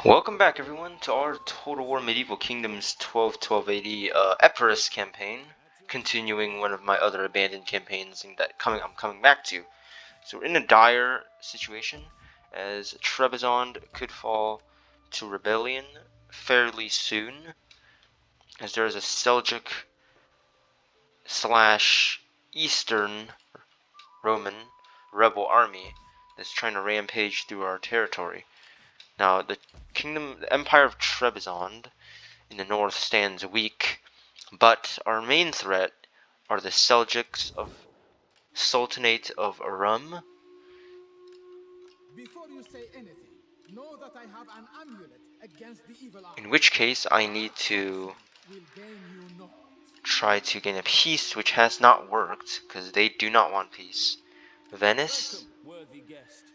Welcome back, everyone, to our Total War Medieval Kingdoms 12-1280 Epirus campaign. Continuing one of my other abandoned campaigns that I'm coming back to. So we're in a dire situation, as Trebizond could fall to rebellion fairly soon, as there is a Seljuk / Eastern Roman rebel army that's trying to rampage through our territory. Now, the Empire of Trebizond in the north stands weak, but our main threat are the Seljuks of Sultanate of RUM. Before you say anything, know that I have an amulet against the evil eye. In which case, I need to try to gain a peace, which has not worked, because they do not want peace. Venice? Worthy guest.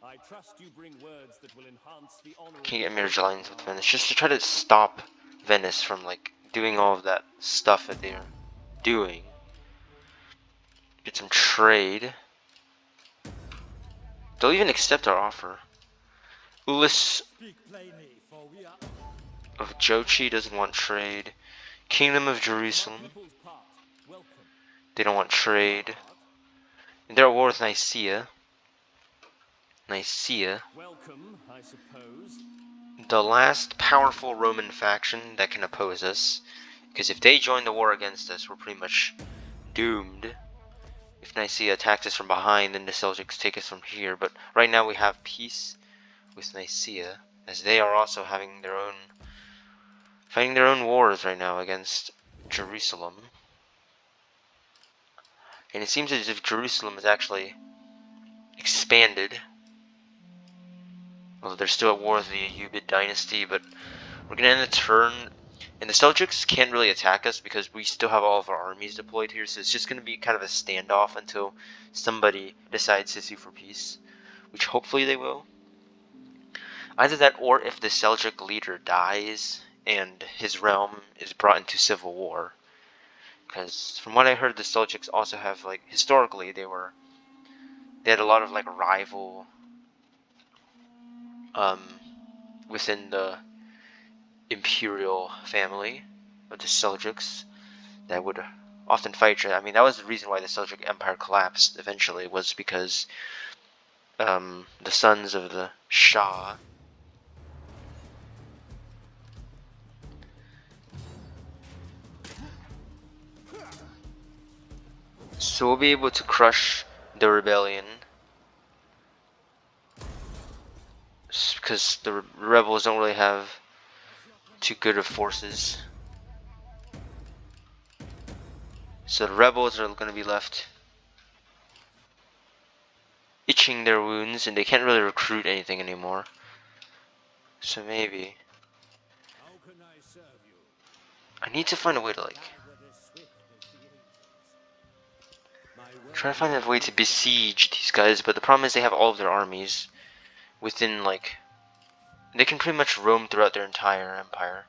I trust you bring words that will enhance the honor Can you get marriage alliance with Venice? Just to try to stop Venice from, doing all of that stuff that they're doing. Get some trade. They'll even accept our offer. Ulis of Jochi doesn't want trade. Kingdom of Jerusalem. They don't want trade. And they're at war with Nicaea. Welcome, I suppose. The last powerful Roman faction that can oppose us. Because if they join the war against us, we're pretty much doomed. If Nicaea attacks us from behind, then the Seljuks take us from here. But right now we have peace with Nicaea, as they are also fighting their own wars right now against Jerusalem. And it seems as if Jerusalem is actually expanded. Although they're still at war with the Ayyubid dynasty, but we're gonna end the turn. And the Seljuks can't really attack us because we still have all of our armies deployed here, so it's just gonna be kind of a standoff until somebody decides to sue for peace, which hopefully they will. Either that, or if the Seljuk leader dies and his realm is brought into civil war. Because from what I heard, the Seljuks also have, historically, they had a lot of, rival, within the imperial family of the Seljuks that would often fight each other. I mean, that was the reason why the Seljuk Empire collapsed eventually, was because, the sons of the Shah So we'll be able to crush the rebellion, because the rebels don't really have too good of forces. So the rebels are going to be left itching their wounds, and they can't really recruit anything anymore. So maybe I need to find a way to try to find a way to besiege these guys, but the problem is they have all of their armies within, they can pretty much roam throughout their entire empire.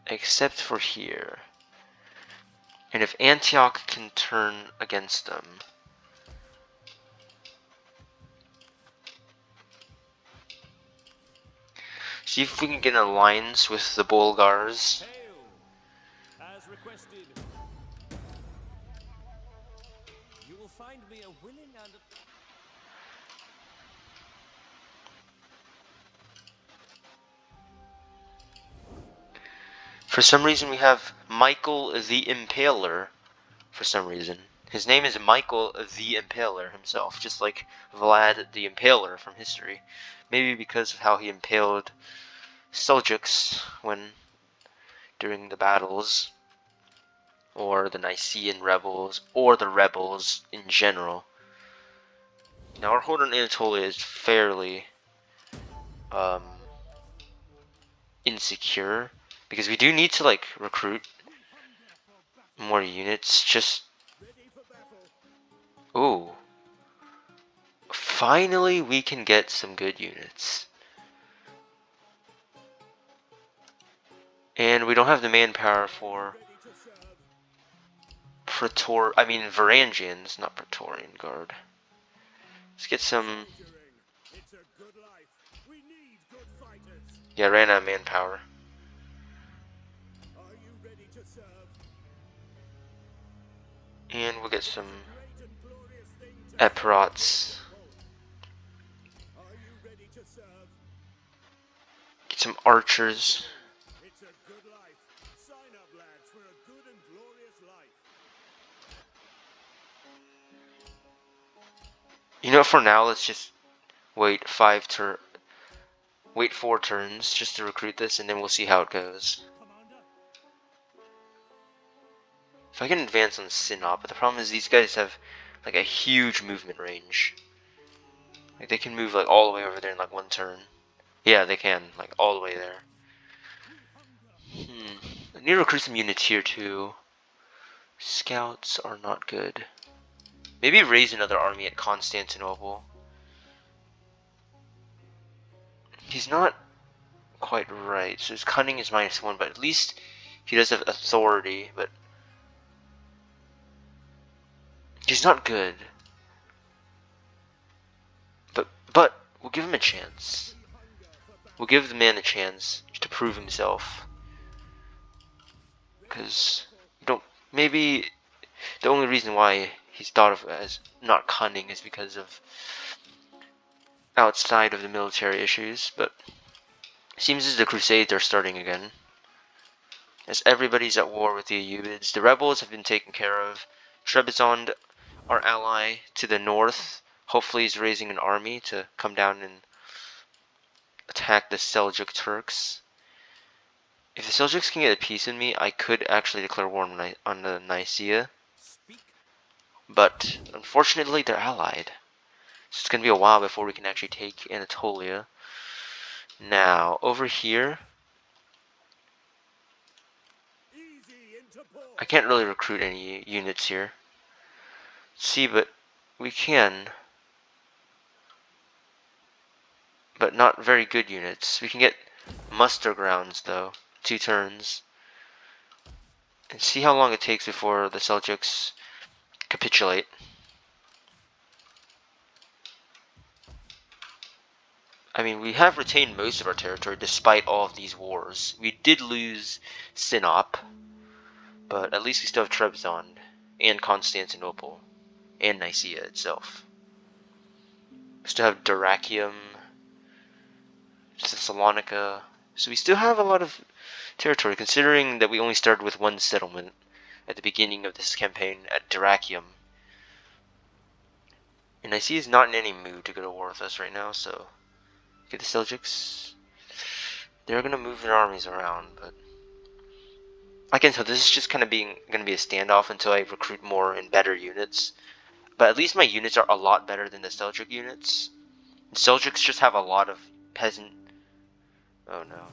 Except for here. And if Antioch can turn against them, see if we can get an alliance with the Bulgars. As requested. You will find me a willing and For some reason we have Michael the Impaler. For some reason. His name is Michael the Impaler himself, just like Vlad the Impaler from history. Maybe because of how he impaled Seljuks during the battles, or the Nicaean rebels, or the rebels in general. Now our hold on Anatolia is fairly insecure, because we do need to recruit more units. Ooh, finally we can get some good units. And we don't have the manpower for Varangians, not Praetorian Guard. Let's get some Yeah, I ran out of manpower. Are you ready to serve? And we'll get some Great and glorious thing to Epirus. Are you ready to serve? Get some archers. It's a good life. Sign up, lads, for a good and glorious life. You know, for now, let's just wait 4 turns just to recruit this, and then we'll see how it goes. Commander? If I can advance on Sinop, but the problem is these guys have like a huge movement range. Like they can move like all the way over there in like 1 turn. Yeah, they can, like all the way there. I need to recruit some units here too. Scouts are not good. Maybe raise another army at Constantinople. He's not quite right. So his cunning is -1, but at least he does have authority, but he's not good. But we'll give him a chance. We'll give the man a chance to prove himself. Because maybe the only reason why he's thought of as not cunning is because of outside of the military issues, but it seems as the Crusades are starting again. As everybody's at war with the Ayyubids, the rebels have been taken care of. Trebizond, our ally to the north, hopefully is raising an army to come down and attack the Seljuk Turks. If the Seljuks can get a peace with me, I could actually declare war on the Nicaea. But unfortunately, they're allied. So it's going to be a while before we can actually take Anatolia. Now, over here, I can't really recruit any units here. See, but we can. But not very good units. We can get muster grounds, though. 2 turns. And see how long it takes before the Seljuks capitulate. I mean, we have retained most of our territory despite all of these wars. We did lose Sinop, but at least we still have Trebizond and Constantinople and Nicaea itself. We still have Dyrrhachium, Thessalonica, so we still have a lot of territory considering that we only started with 1 settlement at the beginning of this campaign at Dyrrhachium. And Nicaea is not in any mood to go to war with us right now, so okay, the Seljuks, they're gonna move their armies around, but I can tell this is just kind of gonna be a standoff until I recruit more and better units. But at least my units are a lot better than the Seljuk units. The Seljuks just have a lot of peasant. Oh no.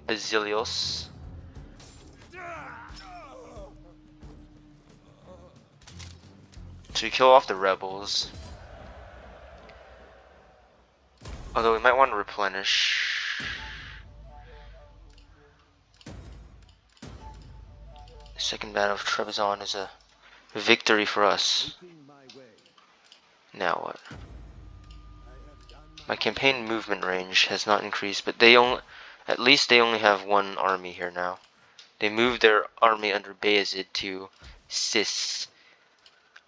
Basilios. So we kill off the rebels. Although we might want to replenish. The second battle of Trebizond is a victory for us. Now what? My campaign movement range has not increased, but at least they only have 1 army here now. They moved their army under Bayezid to Sis.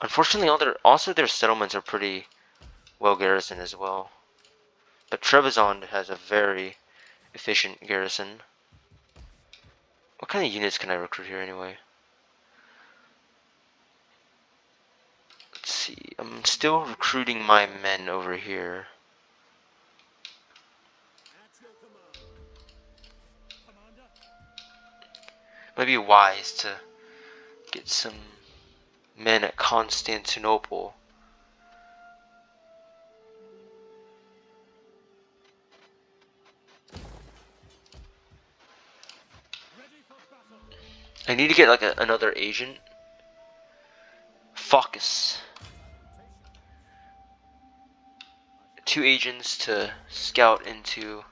Unfortunately, also their settlements are pretty well garrisoned as well. But Trebizond has a very efficient garrison. What kind of units can I recruit here anyway? Let's see. I'm still recruiting my men over here. Might be wise to get some men at Constantinople. I need to get like another agent. Focus. 2 agents to scout into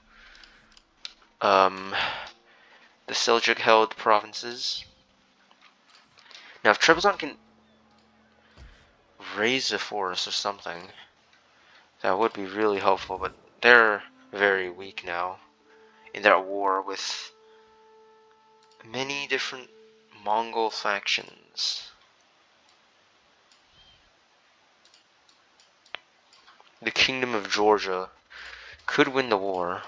the Seljuk held provinces. Now if Trebizond can raise a force or something, That would be really helpful, but they're very weak now in their war with many different Mongol factions. The Kingdom of Georgia could win the war,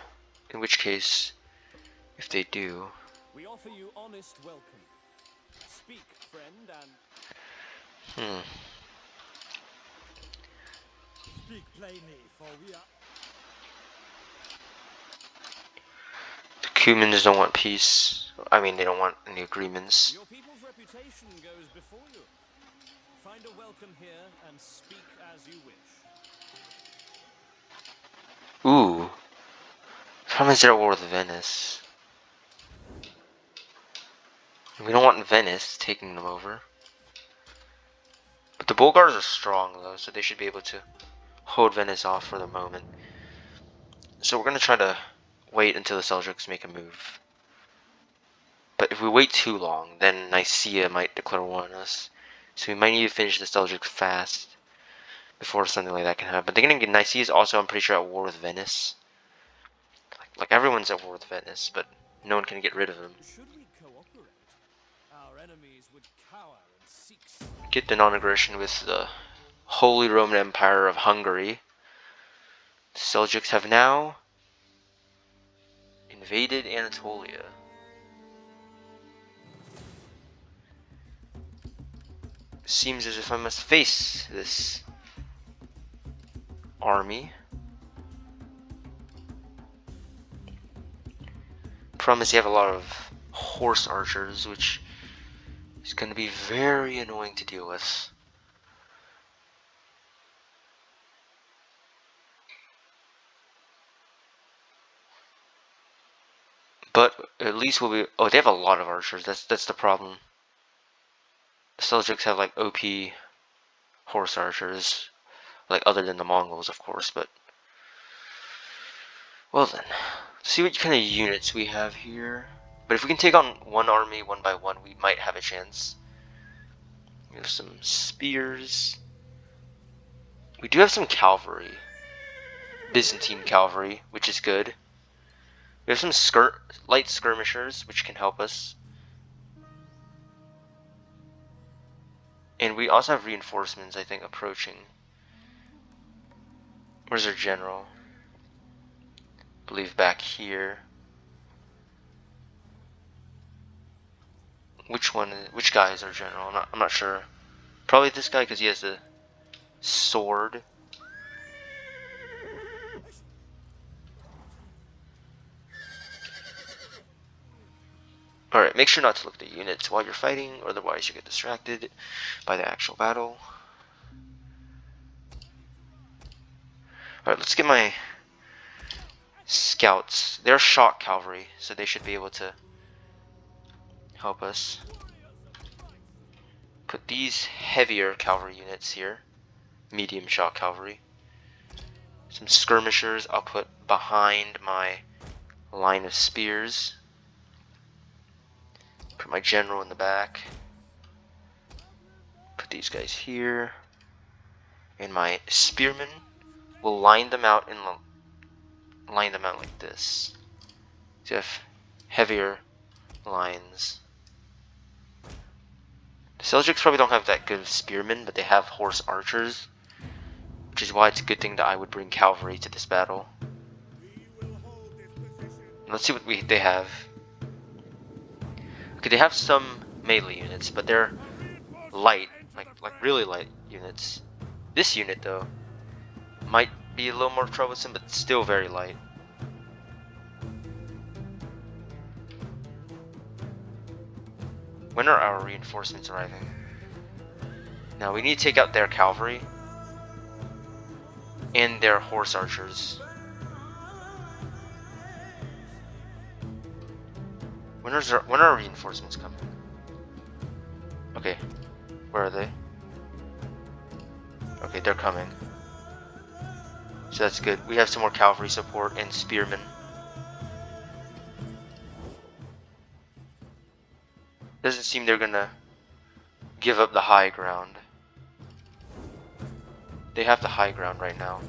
in which case, if they do... We offer you honest welcome. Speak, friend, and... Speak plainly, for we are... The Cumans don't want peace. I mean, they don't want any agreements. Your people's reputation goes before you. Find a welcome here and speak as you wish. Ooh. Problem is they're at war with Venice. We don't want Venice taking them over. But the Bulgars are strong though, so they should be able to hold Venice off for the moment. So we're going to try to wait until the Seljuks make a move. But if we wait too long, then Nicaea might declare war on us. So we might need to finish the Seljuks fast before something like that can happen. But then again, Nicaea is also, I'm pretty sure, at war with Venice. Like everyone's at war with Venice, but no one can get rid of them. Should we cooperate? Our enemies would cower and seek... Get the non-aggression with the Holy Roman Empire of Hungary. The Seljuks have now invaded Anatolia. Seems as if I must face this army. Problem is, you have a lot of horse archers, which is going to be very annoying to deal with. But at least we'll be... Oh, they have a lot of archers. That's the problem. The Seljuks have like OP horse archers, like other than the Mongols, of course. But well then, let's see what kind of units we have here. But if we can take on one army one by one, we might have a chance. We have some spears. We do have some cavalry, Byzantine cavalry, which is good. We have some light skirmishers, which can help us. And we also have reinforcements, I think, approaching. Where's our general? I believe back here. Which guy is our general? I'm not sure. Probably this guy, because he has the sword. Alright, make sure not to look at the units while you're fighting, otherwise you get distracted by the actual battle. Alright, let's get my scouts. They're shock cavalry, so they should be able to help us. Put these heavier cavalry units here. Medium shock cavalry. Some skirmishers I'll put behind my line of spears. Put my general in the back. Put these guys here. And my spearmen will line them out like this. So you have heavier lines. The Seljuks probably don't have that good of spearmen, but they have horse archers, which is why it's a good thing that I would bring cavalry to this battle. Let's see what they have. Okay, they have some melee units, but they're light, like really light units. This unit, though, might be a little more troublesome, but still very light. When are our reinforcements arriving? Now we need to take out their cavalry and their horse archers. When are our reinforcements coming? Okay, where are they? Okay, they're coming. So that's good. We have some more cavalry support and spearmen. Doesn't seem they're gonna give up the high ground. They have the high ground right now.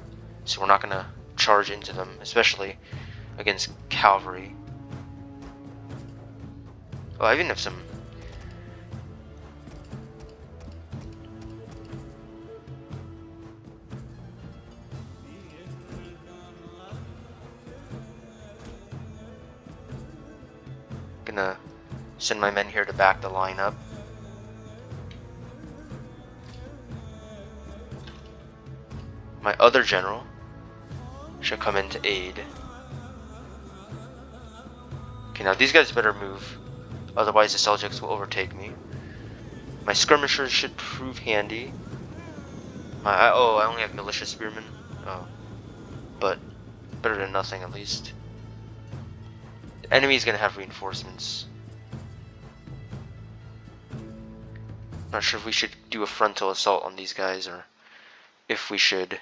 so we're not gonna charge into them, especially against cavalry. Oh, I even have some. Gonna send my men here to back the line up. My other general should come in to aid. Okay, now these guys better move, otherwise the Seljuks will overtake me. My skirmishers should prove handy. I only have militia spearmen. Oh, but better than nothing at least. The enemy's gonna have reinforcements. Not sure if we should do a frontal assault on these guys or if we should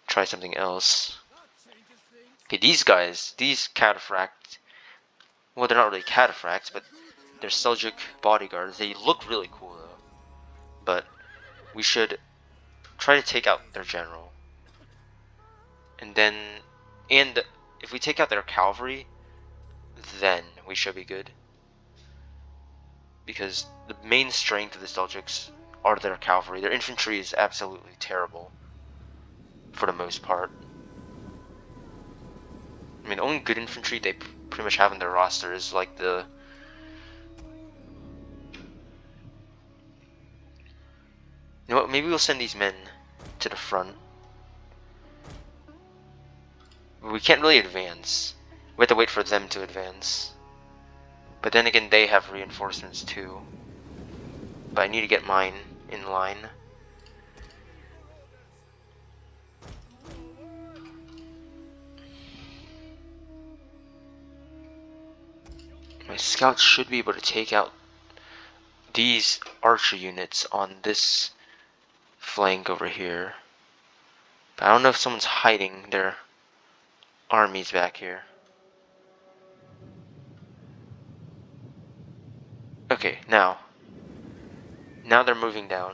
try something else. Okay, these guys, these cataphracts, well, they're not really cataphracts, but they're Seljuk bodyguards. They look really cool though. But we should try to take out their general. And then, if we take out their cavalry, then we should be good. Because the main strength of the Seljuks are their cavalry. Their infantry is absolutely terrible, for the most part. I mean, the only good infantry they pretty much have in their roster is like the... You know what, maybe we'll send these men to the front. We can't really advance. We have to wait for them to advance. But then again, they have reinforcements too. But I need to get mine in line. My scouts should be able to take out these archer units on this flank over here. But I don't know if someone's hiding their armies back here. Okay, now they're moving down.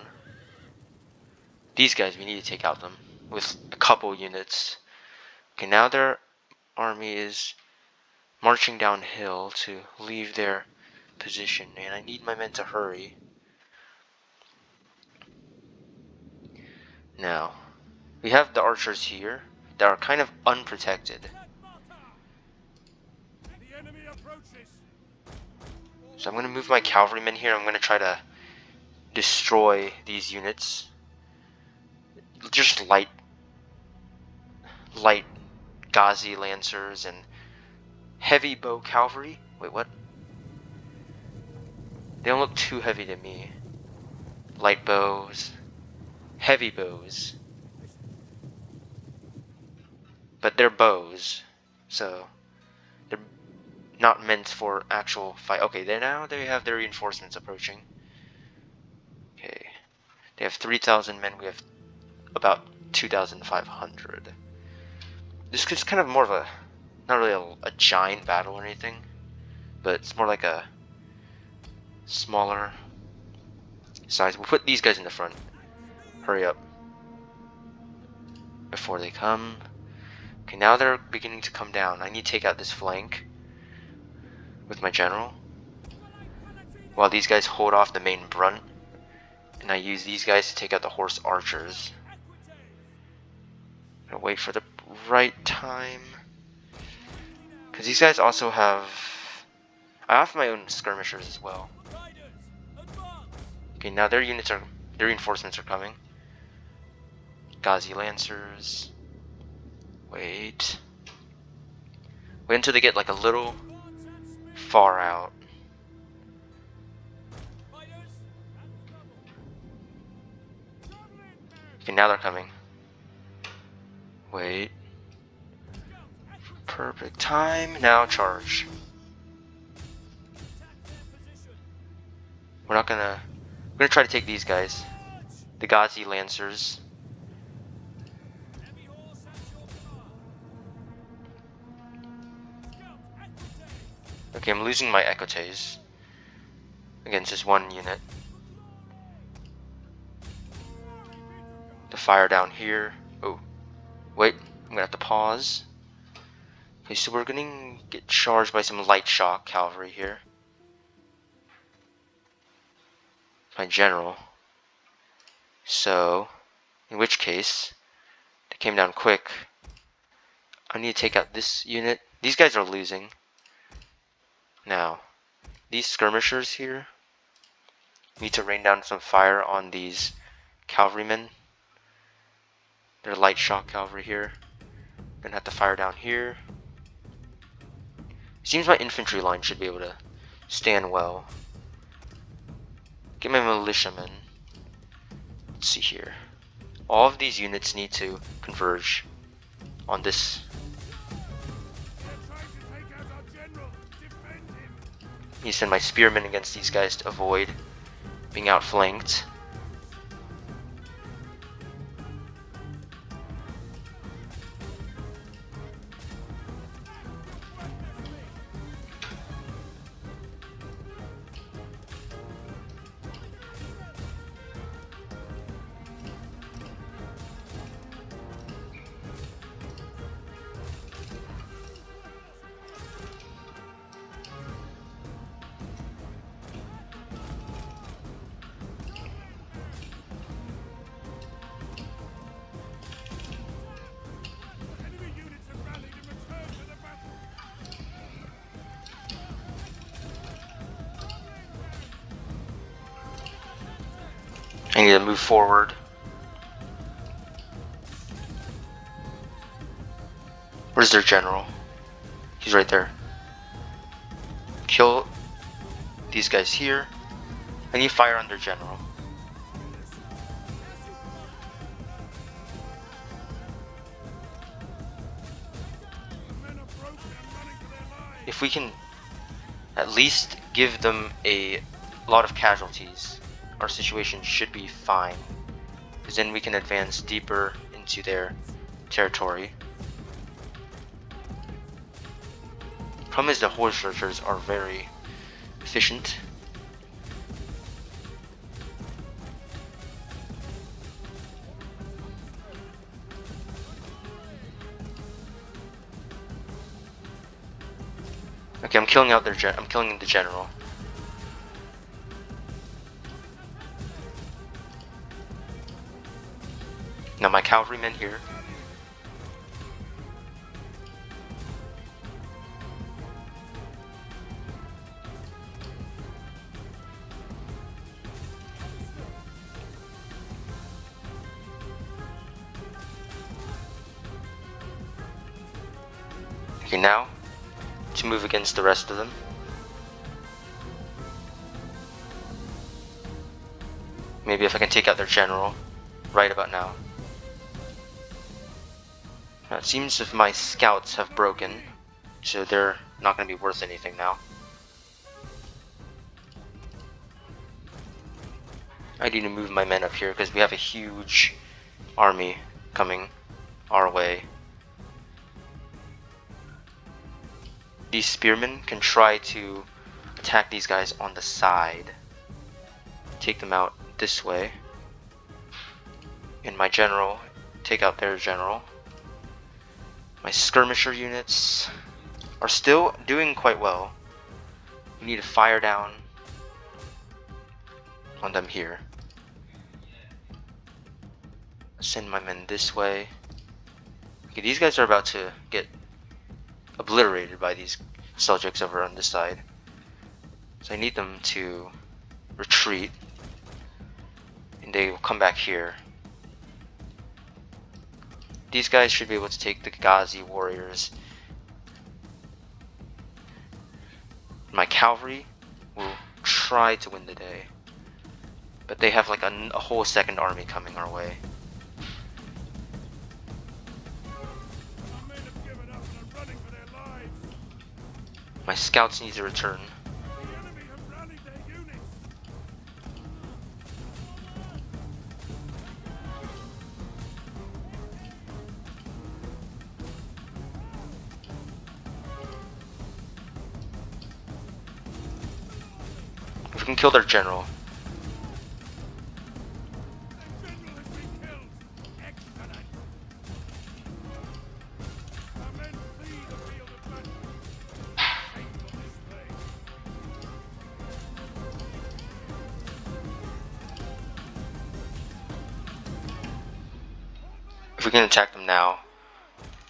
These guys, we need to take out them with a couple units. Okay, now their army is marching downhill to leave their position, and I need my men to hurry. Now, we have the archers here that are kind of unprotected. So I'm going to move my cavalrymen here. I'm going to try to destroy these units. Just light Ghazi lancers and heavy bow cavalry. Wait, what? They don't look too heavy to me. Light bows, heavy bows. But they're bows, so they're not meant for actual fight. Okay, now they have their reinforcements approaching. Okay, they have 3,000 men. We have about 2,500. This is kind of more of a, not really a giant battle or anything, but it's more like a smaller size. We'll put these guys in the front. Hurry up before they come. Okay, now they're beginning to come down. I need to take out this flank with my general, while these guys hold off the main brunt, and I use these guys to take out the horse archers. I'm gonna wait for the right time, because these guys also have... I have my own skirmishers as well. Okay, now their reinforcements are coming. Ghazi lancers. Wait until they get like a little far out. Okay, now they're coming. Wait. Perfect time. Now charge. We're gonna try to take these guys. The Ghazi lancers. Okay, I'm losing my equites against just one unit. The fire down here. Oh, Wait, I'm gonna have to pause. Okay, so we're gonna get charged by some light shock cavalry here. My general. So, in which case, they came down quick. I need to take out this unit. These guys are losing. Now, these skirmishers here need to rain down some fire on these cavalrymen. They're light shock cavalry here. Gonna have to fire down here. Seems my infantry line should be able to stand well. Get my militiamen. Let's see here. All of these units need to converge on this. I need to send my spearmen against these guys to avoid being outflanked. I need to move forward. Where's their general? He's right there. Kill these guys here. I need fire on their general. If we can at least give them a lot of casualties, our situation should be fine, because then we can advance deeper into their territory. Problem is the horse archers are very efficient. Okay, I'm killing out I'm killing the general. Now my cavalrymen here. Okay, now to move against the rest of them. Maybe if I can take out their general right about now. Now it seems if my scouts have broken, so they're not going to be worth anything now. I need to move my men up here because we have a huge army coming our way. These spearmen can try to attack these guys on the side. Take them out this way. And my general, take out their general. My skirmisher units are still doing quite well. We need to fire down on them here. Send my men this way. Okay, these guys are about to get obliterated by these Seljuks over on this side. So I need them to retreat. And they will come back here. These guys should be able to take the Ghazi warriors. My cavalry will try to win the day. But they have like a whole second army coming our way. My scouts need to return. If we can kill their general. If we can attack them now,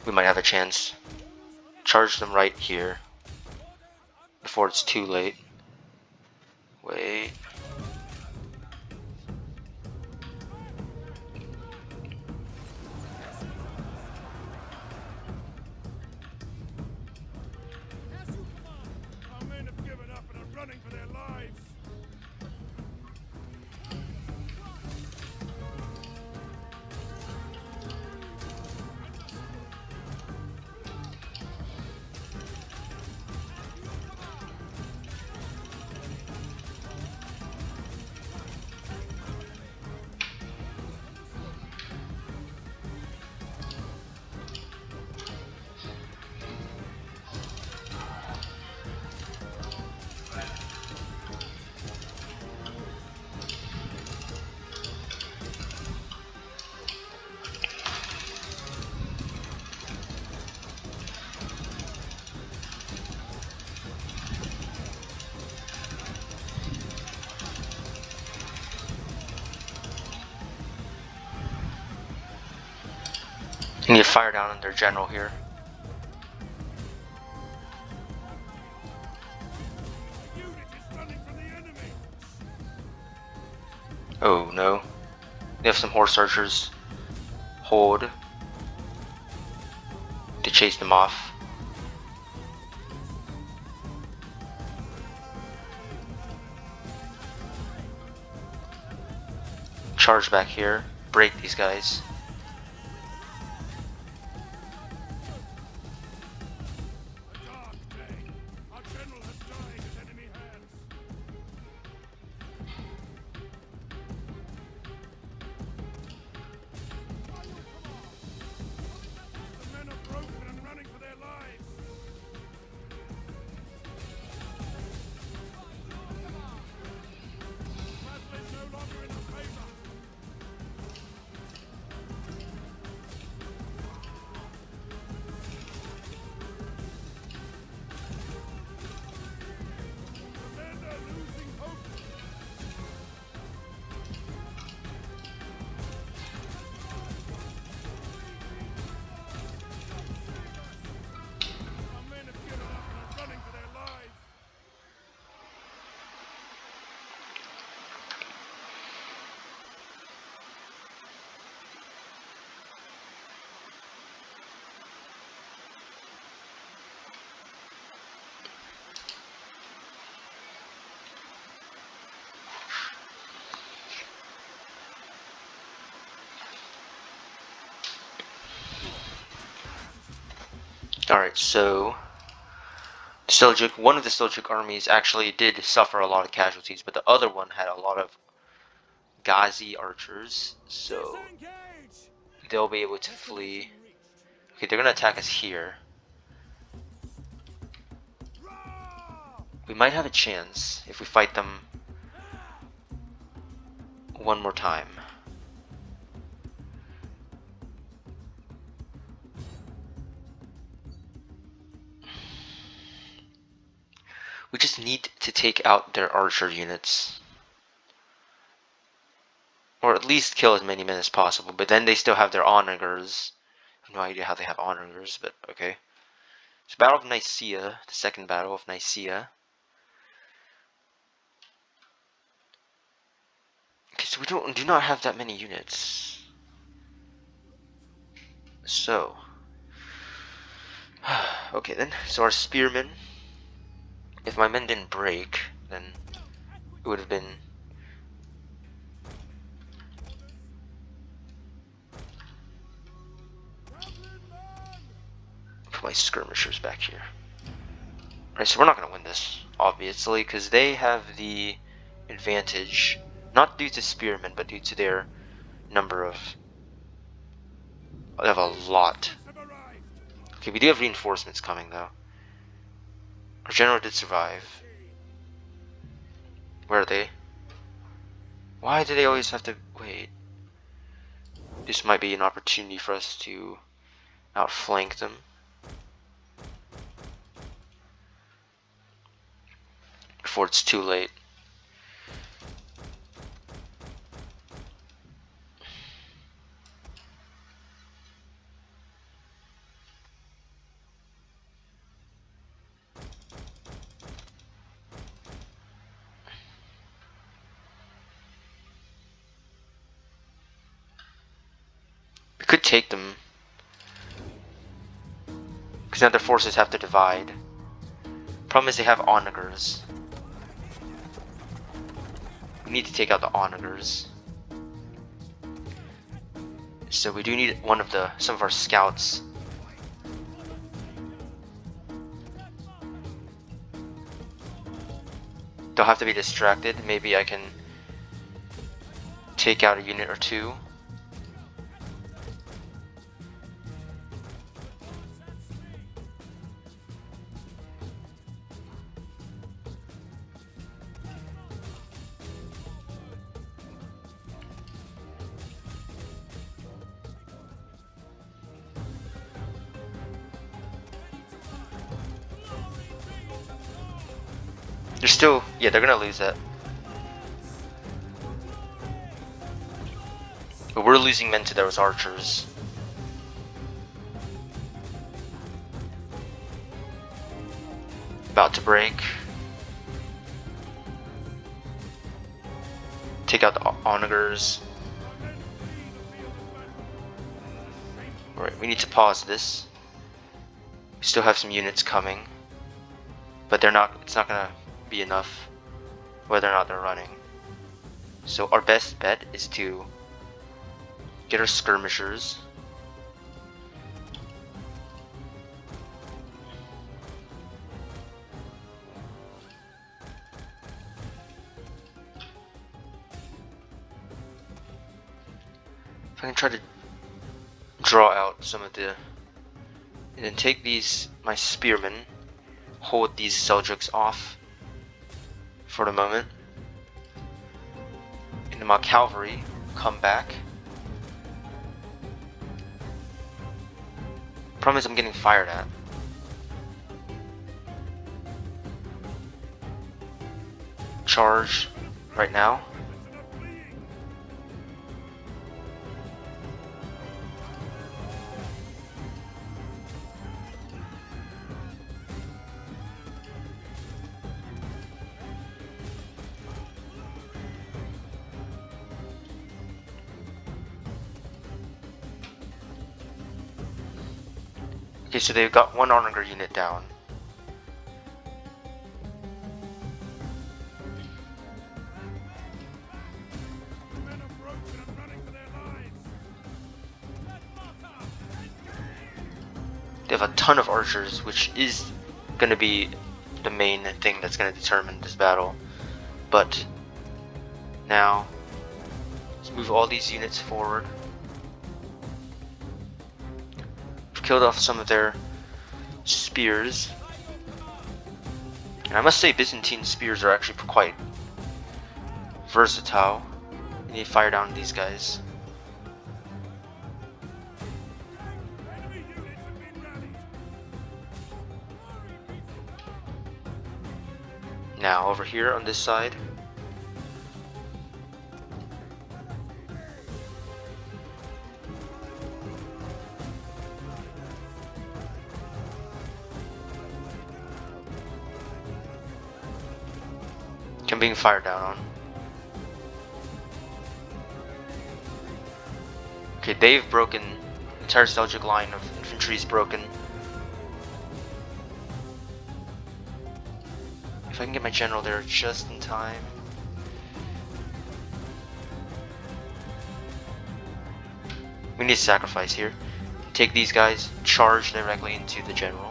we might have a chance. Charge them right here before it's too late. Wait. Our men have given up and are running for their lives. You need to fire down on their general here. Unit is running from the enemy. Oh no. They have some horse archers. Hold. To chase them off. Charge back here. Break these guys. A dark day. Our general has died at enemy hands. The men are broken and running for their lives. Battle is no longer in our favor. The men are losing hope. Our men have given up and are running for their lives. Alright, so one of the Seljuk armies actually did suffer a lot of casualties, but the other one had a lot of Ghazi archers, so Disengage! they'll be able to flee. Okay, they're gonna attack us here. We might have a chance if we fight them one more time. We just need to take out their archer units. Or at least kill as many men as possible, but then they still have their onagers. I have no idea how they have onagers, but okay. So Battle of Nicaea, the second Battle of Nicaea. Okay, so we do not have that many units. So okay then, so our spearmen, if my men didn't break, then it would have been put my skirmishers back here. Alright, so we're not going to win this, obviously, because they have the advantage, not due to spearmen, but due to their number of... They have a lot. Have arrived. Okay, we do have reinforcements coming, though. Our general did survive. Where are they? Why do they always have to... Wait. This might be an opportunity for us to outflank them. Before it's too late. take them. Because now their forces have to divide. Problem is they have onagers. We need to take out the onagers. So we do need some of our scouts. They'll have to be distracted. Maybe I can take out a unit or two. They're still, yeah, they're gonna lose that. But we're losing men to those archers. About to break. Take out the onagers. Alright, we need to pause this. We still have some units coming. But it's not gonna be enough whether or not they're running. So our best bet is to get our skirmishers. If I can try to draw out some of the, and then take my spearmen, hold these Seljuks off for the moment, and then my cavalry come back. Problem is I'm getting fired at. Charge right now. Okay, so they've got one onager unit down. They have a ton of archers, which is going to be the main thing that's going to determine this battle. But now, let's move all these units forward. Killed off some of their spears, and I must say Byzantine spears are actually quite versatile. You need to fire down these guys. Now over here on this side, I'm being fired down on. Okay, they've broken. The entire Seljuk line of infantry is broken. If I can get my general there just in time. We need to sacrifice here. Take these guys, charge directly into the general.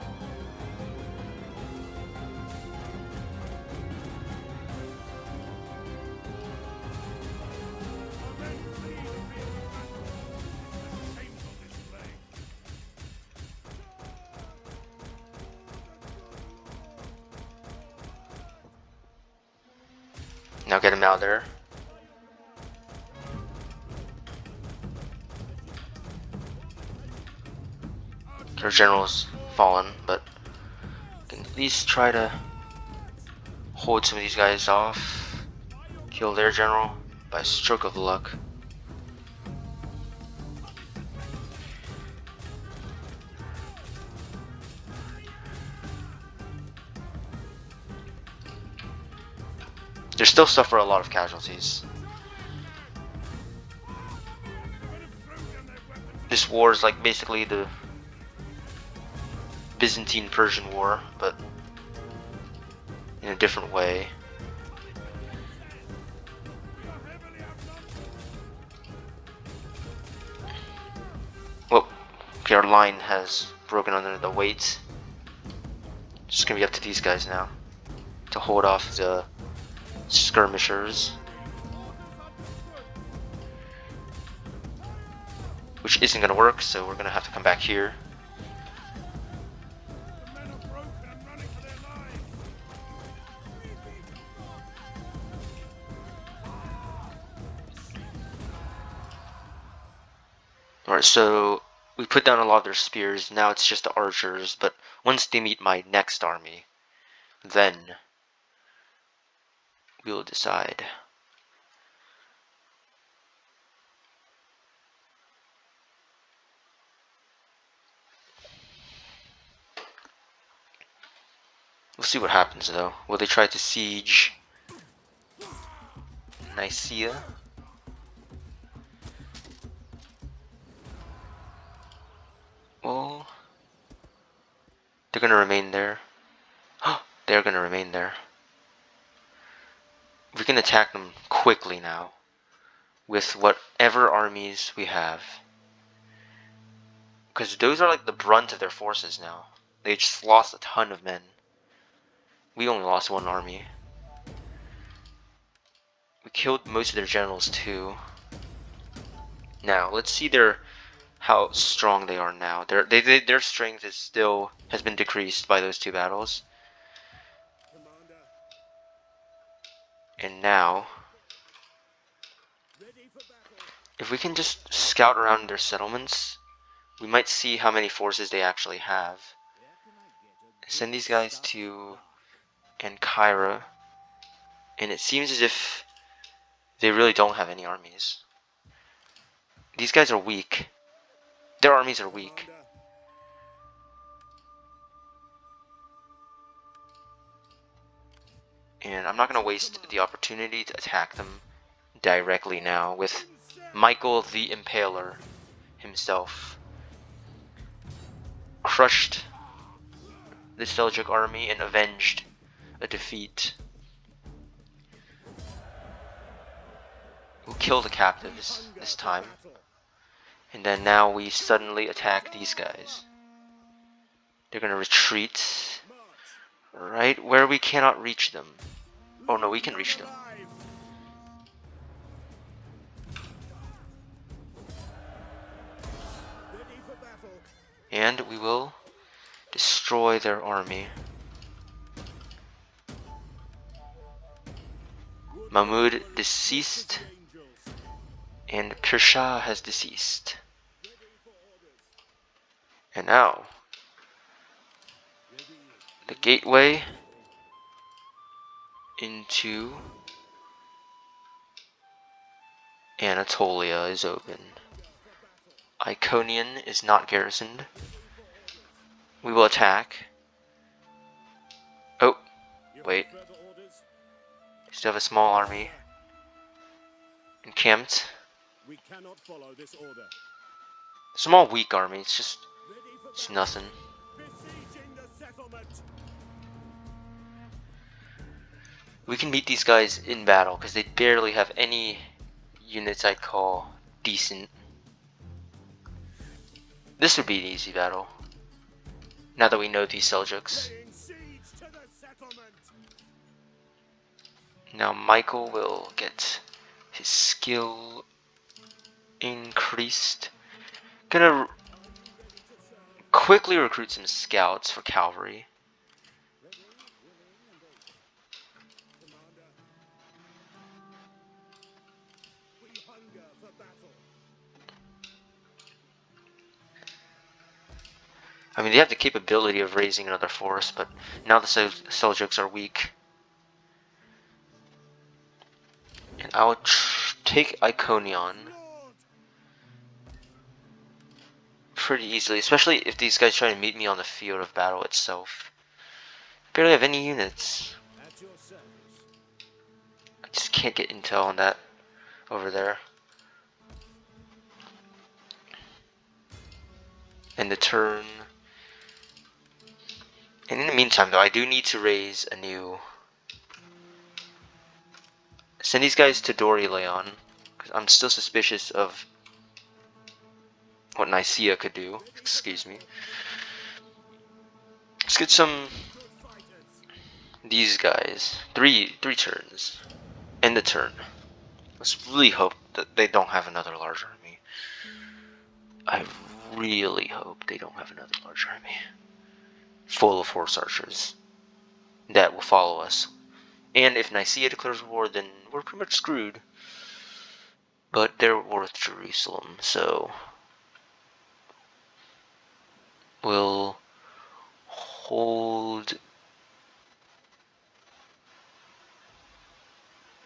Now get him out there. Our general's fallen, but can at least try to hold some of these guys off. Kill their general by a stroke of luck. They still suffer a lot of casualties. This war is like basically the Byzantine-Persian War, but in a different way. Well, okay, our line has broken under the weight. It's just gonna be up to these guys now to hold off the skirmishers, which isn't gonna work, so we're gonna have to come back here. Alright, so we put down a lot of their spears, now it's just the archers, but once they meet my next army, then we'll decide. We'll see what happens though. Will they try to siege Nicaea? Well, they're gonna remain there. They're gonna remain there. We can attack them quickly now with whatever armies we have, because those are like the brunt of their forces now. They just lost a ton of men. We only lost one army. We killed most of their generals too. Now let's see how strong they are now. Their strength has been decreased by those two battles. And now, if we can just scout around their settlements, we might see how many forces they actually have. Send these guys to Ankara, and it seems as if they really don't have any armies. These guys are weak. Their armies are weak. And I'm not going to waste the opportunity to attack them directly now with Michael the Impaler himself. Crushed the Seljuk army and avenged a defeat. We'll kill the captives this time. And then now we suddenly attack these guys. They're gonna retreat right where we cannot reach them. Oh no, we can reach them. And we will destroy their army. Mahmud deceased, and Pirsha has deceased. And now, the gateway into Anatolia is open. Iconium is not garrisoned. We will attack. Oh, wait. Still have a small army encamped. We cannot follow this order. Small weak army, it's nothing. Besieging the settlement. We can beat these guys in battle because they barely have any units I'd call decent. This would be an easy battle, now that we know these Seljuks. Now Michael will get his skill increased. Gonna quickly recruit some scouts for cavalry. I mean, they have the capability of raising another force, but now the Seljuks are weak. And I'll take Iconium pretty easily, especially if these guys try to meet me on the field of battle itself. Barely have any units. I just can't get intel on that over there. end the turn. And in the meantime, though, I do need to raise a new. Send these guys to Leon, because I'm still suspicious of what Nicaea could do. Excuse me. Let's get some. These guys. Three turns. End the turn. Let's really hope that they don't have another large army. I really hope they don't have another large army full of horse archers that will follow us. And if Nicaea declares war, then we're pretty much screwed. But they're worth Jerusalem, so we'll hold.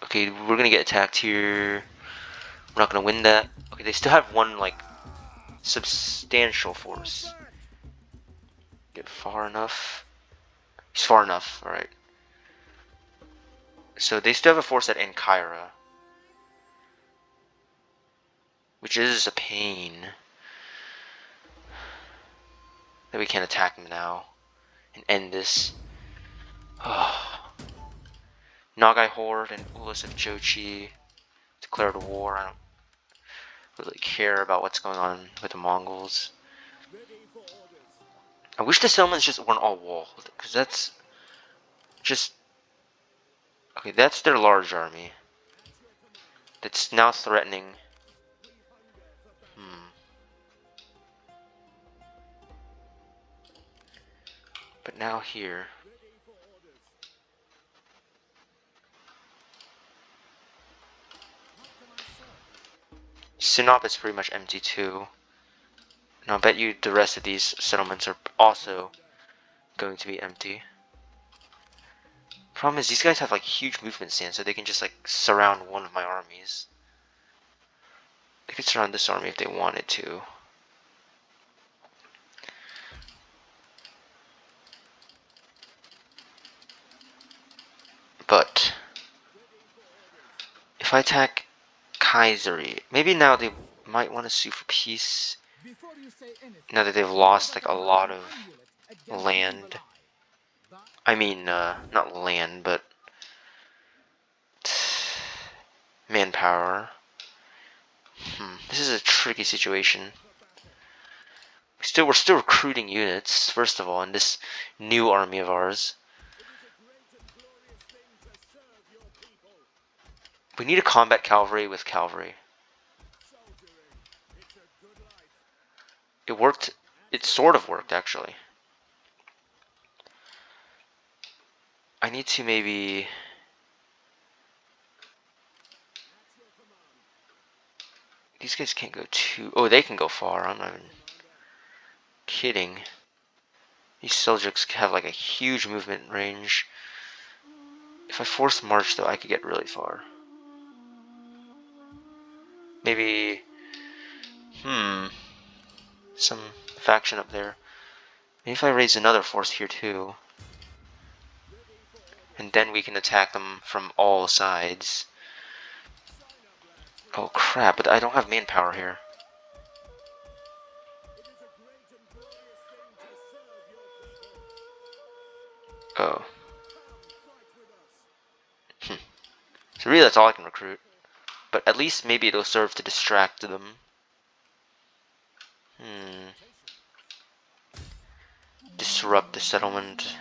Okay, we're gonna get attacked here. We're not gonna win that. Okay, they still have one, like, substantial force. Get far enough. He's far enough, alright. So they still have a force at Ankara, which is a pain that we can't attack them now and end this. Oh. Nagai Horde and Ulus of Jochi declared war. I don't really care about what's going on with the Mongols. I wish the settlements just weren't all walled, because that's just... Okay, that's their large army. That's now threatening. But now here... Sinop is pretty much empty too. And I'll bet you the rest of these settlements are also going to be empty. Problem is, these guys have like huge movement stance, so they can just like surround one of my armies. They could surround this army if they wanted to. But if I attack Kaiseri, maybe now they might want to sue for peace. Now that they've lost like a lot of land. I mean, not land, but manpower. This is a tricky situation. We're still recruiting units, first of all, in this new army of ours. We need a combat cavalry with cavalry. It worked. It sort of worked, actually. I need to maybe... These guys can't go too... Oh, they can go far. I'm not even kidding. These Seljuks have like a huge movement range. If I force march, though, I could get really far. Maybe... Some faction up there. Maybe if I raise another force here, too. And then we can attack them from all sides. Oh crap, but I don't have manpower here. Oh. So really that's all I can recruit. But at least maybe it'll serve to distract them. Disrupt the settlement.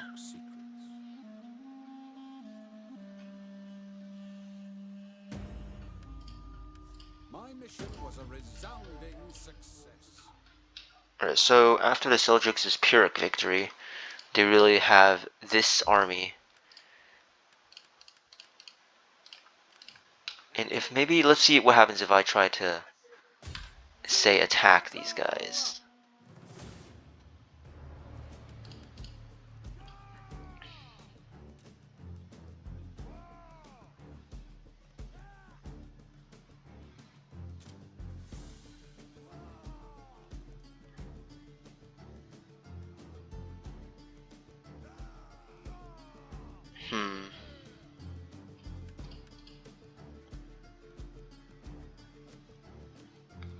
My mission was a resounding success. Alright, so after the Seljuks' Pyrrhic victory, they really have this army. And if maybe, let's see what happens if I try to, say, attack these guys.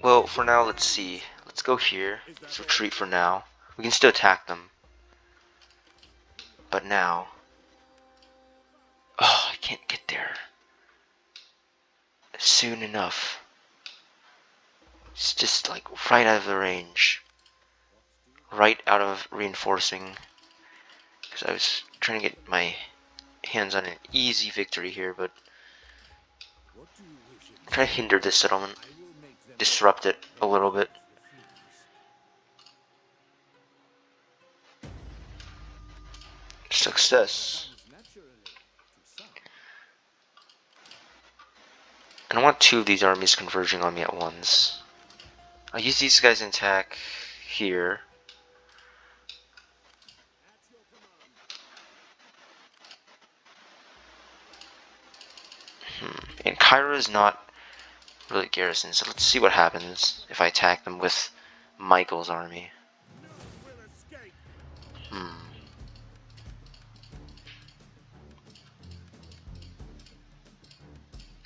Well, for now, let's see. Let's go here. Let's retreat for now. We can still attack them. But now... Oh, I can't get there soon enough. It's just like right out of the range. Right out of reinforcing. Because I was trying to get my hands on an easy victory here, but try to hinder this settlement. Disrupt it a little bit. Success. And I want 2 of these armies converging on me at once. I'll use these guys in attack here. And Cairo is not really garrisoned, so let's see what happens if I attack them with Michael's army.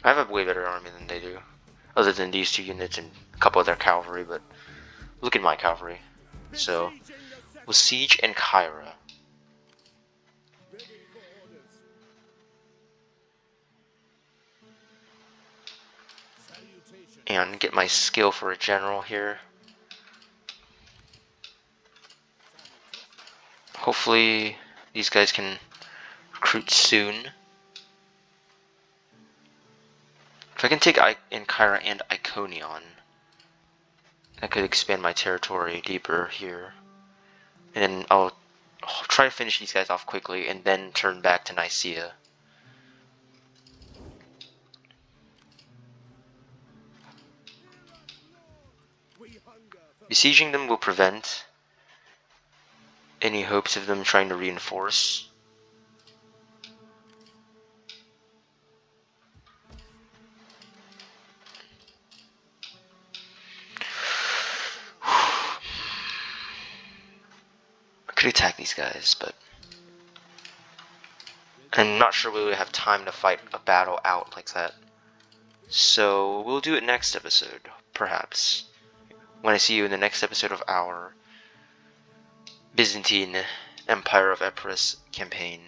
I have a way better army than they do, other than these 2 units and a couple of their cavalry, but look at my cavalry. So, we'll siege Ankara. And get my skill for a general here. Hopefully, these guys can recruit soon. If I can take Ankara and Iconion, I could expand my territory deeper here. And then I'll try to finish these guys off quickly and then turn back to Nicaea. Besieging them will prevent any hopes of them trying to reinforce. I could attack these guys, but I'm not sure we would have time to fight a battle out like that. So we'll do it next episode, perhaps. When I see you in the next episode of our Byzantine Empire of Epirus campaign.